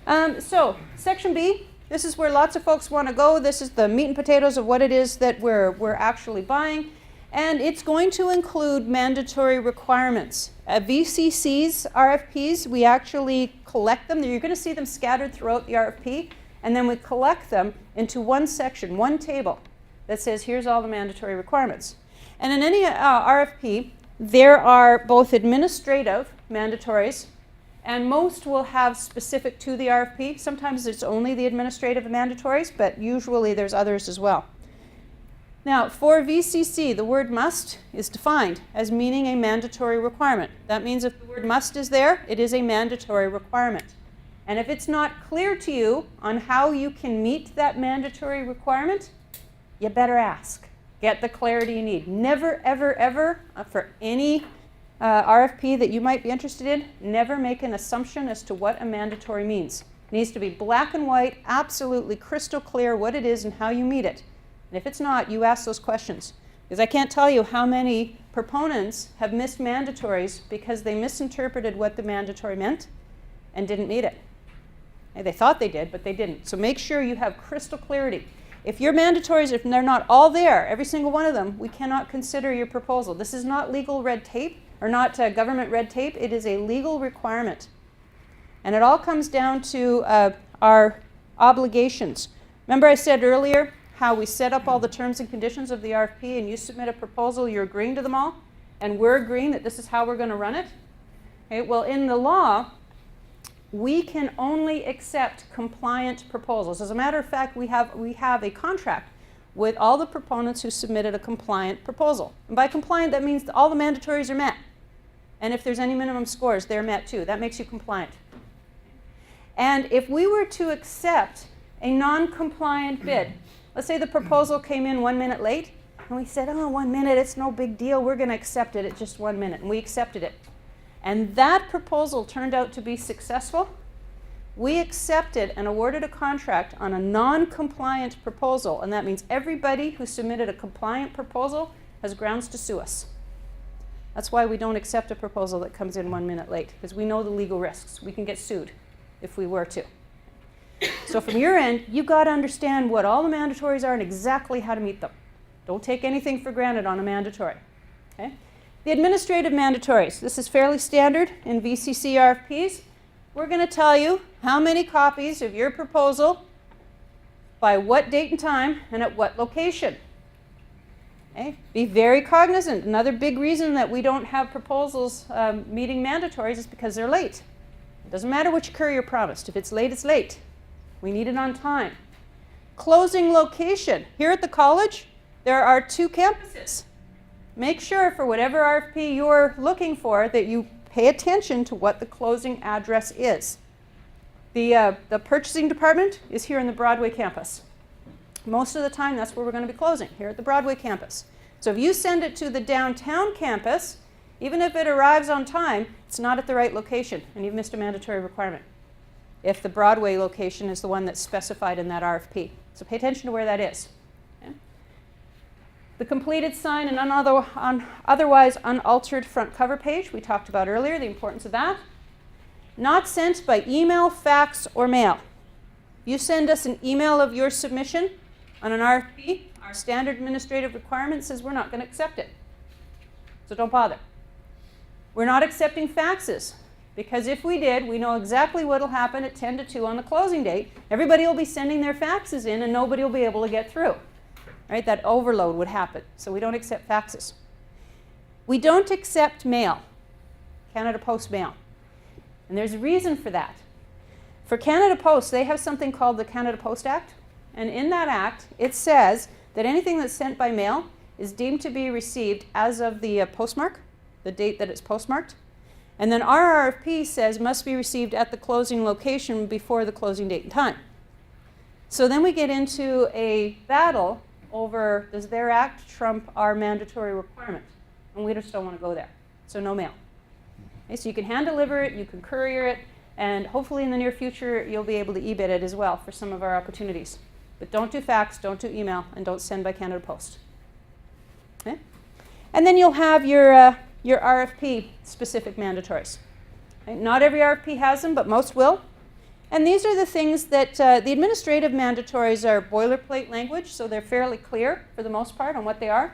So section B, this is where lots of folks want to go. This is the meat and potatoes of what it is that we're actually buying. And it's going to include mandatory requirements. VCC's RFPs, we actually collect them. You're going to see them scattered throughout the RFP. And then we collect them into one section, one table that says here's all the mandatory requirements. And in any RFP, there are both administrative mandatories, and most will have specific to the RFP. Sometimes it's only the administrative mandatories, but usually there's others as well. Now, for VCC, the word must is defined as meaning a mandatory requirement. That means if the word must is there, it is a mandatory requirement. And if it's not clear to you on how you can meet that mandatory requirement, you better ask. Get the clarity you need. Never, ever, ever, for any RFP that you might be interested in, never make an assumption as to what a mandatory means. It needs to be black and white, absolutely crystal clear what it is and how you meet it. And if it's not, you ask those questions. Because I can't tell you how many proponents have missed mandatories because they misinterpreted what the mandatory meant and didn't meet it. They thought they did, but they didn't. So make sure you have crystal clarity. If your mandatories, if they're not all there, every single one of them, we cannot consider your proposal. This is not legal red tape, or not government red tape. It is a legal requirement. And it all comes down to our obligations. Remember I said earlier how we set up all the terms and conditions of the RFP, and you submit a proposal, you're agreeing to them all, and we're agreeing that this is how we're going to run it? Okay, well, in the law, we can only accept compliant proposals. As a matter of fact, we have a contract with all the proponents who submitted a compliant proposal. And by compliant, that means that all the mandatories are met. And if there's any minimum scores, they're met too. That makes you compliant. And if we were to accept a non-compliant bid, let's say the proposal came in 1 minute late, and we said, oh, 1 minute, it's no big deal. We're going to accept it at just 1 minute. And we accepted it. And that proposal turned out to be successful. We accepted and awarded a contract on a non-compliant proposal, and that means everybody who submitted a compliant proposal has grounds to sue us. That's why we don't accept a proposal that comes in 1 minute late, because we know the legal risks. We can get sued if we were to. So from your end, you've got to understand what all the mandatories are and exactly how to meet them. Don't take anything for granted on a mandatory. Okay? The administrative mandatories. This is fairly standard in VCC RFPs. We're going to tell you how many copies of your proposal, by what date and time, and at what location. Okay? Be very cognizant. Another big reason that we don't have proposals meeting mandatories is because they're late. It doesn't matter which courier promised. If it's late, it's late. We need it on time. Closing location. Here at the college, there are 2 campuses. Make sure for whatever RFP you're looking for that you pay attention to what the closing address is. The purchasing department is here in the Broadway campus. Most of the time, that's where we're going to be closing, here at the Broadway campus. So if you send it to the downtown campus, even if it arrives on time, it's not at the right location, and you've missed a mandatory requirement if the Broadway location is the one that's specified in that RFP. So pay attention to where that is. Okay? The completed sign and otherwise unaltered front cover page, we talked about earlier, the importance of that. Not sent by email, fax, or mail. You send us an email of your submission on an RFP, our standard administrative requirement says we're not going to accept it. So don't bother. We're not accepting faxes, because if we did, we know exactly what will happen at 10 to 2 on the closing date. Everybody will be sending their faxes in, and nobody will be able to get through. Right? That overload would happen. So we don't accept faxes. We don't accept mail, Canada Post mail. And there's a reason for that. For Canada Post, they have something called the Canada Post Act. And in that act, it says that anything that's sent by mail is deemed to be received as of the postmark, the date that it's postmarked. And then our RFP says must be received at the closing location before the closing date and time. So then we get into a battle over, does their act trump our mandatory requirement? And we just don't want to go there. So no mail. Okay, so you can hand deliver it, you can courier it, and hopefully in the near future you'll be able to e-bid it as well for some of our opportunities. But don't do fax, don't do email, and don't send by Canada Post. Okay? And then you'll have your Rfp specific mandatories. Okay? Not every RFP has them, but most will. And these are the things that the administrative mandatories are boilerplate language, so they're fairly clear for the most part on what they are.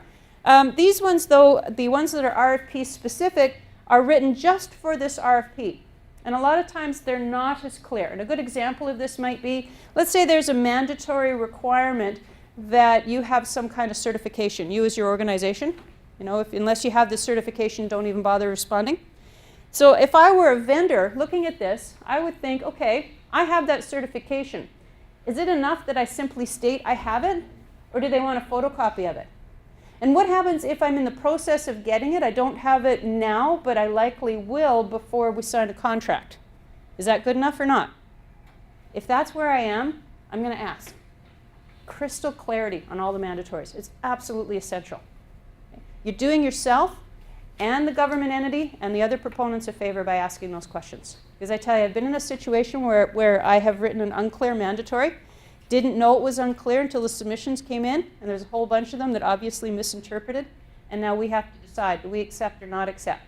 These ones, though, the ones that are RFP specific, are written just for this RFP. And a lot of times they're not as clear. And a good example of this might be, let's say there's a mandatory requirement that you have some kind of certification, you as your organization. You know, unless you have this certification, don't even bother responding. So if I were a vendor looking at this, I would think, okay, I have that certification. Is it enough that I simply state I have it, or do they want a photocopy of it? And what happens if I'm in the process of getting it? I don't have it now, but I likely will before we sign a contract. Is that good enough or not? If that's where I am, I'm going to ask. Crystal clarity on all the mandatories. It's absolutely essential. You're doing yourself and the government entity and the other proponents a favor by asking those questions. Because I tell you, I've been in a situation where I have written an unclear mandatory, didn't know it was unclear until the submissions came in, and there's a whole bunch of them that obviously misinterpreted, and now we have to decide, do we accept or not accept?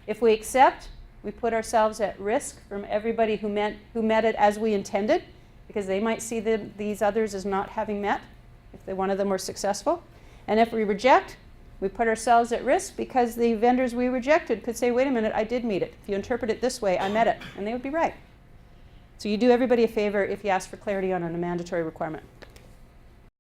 If we accept, we put ourselves at risk from everybody who met it as we intended, because they might see these others as not having met, if one of them were successful. And if we reject, we put ourselves at risk because the vendors we rejected could say, wait a minute, I did meet it. If you interpret it this way, I met it. And they would be right. So you do everybody a favor if you ask for clarity on a mandatory requirement.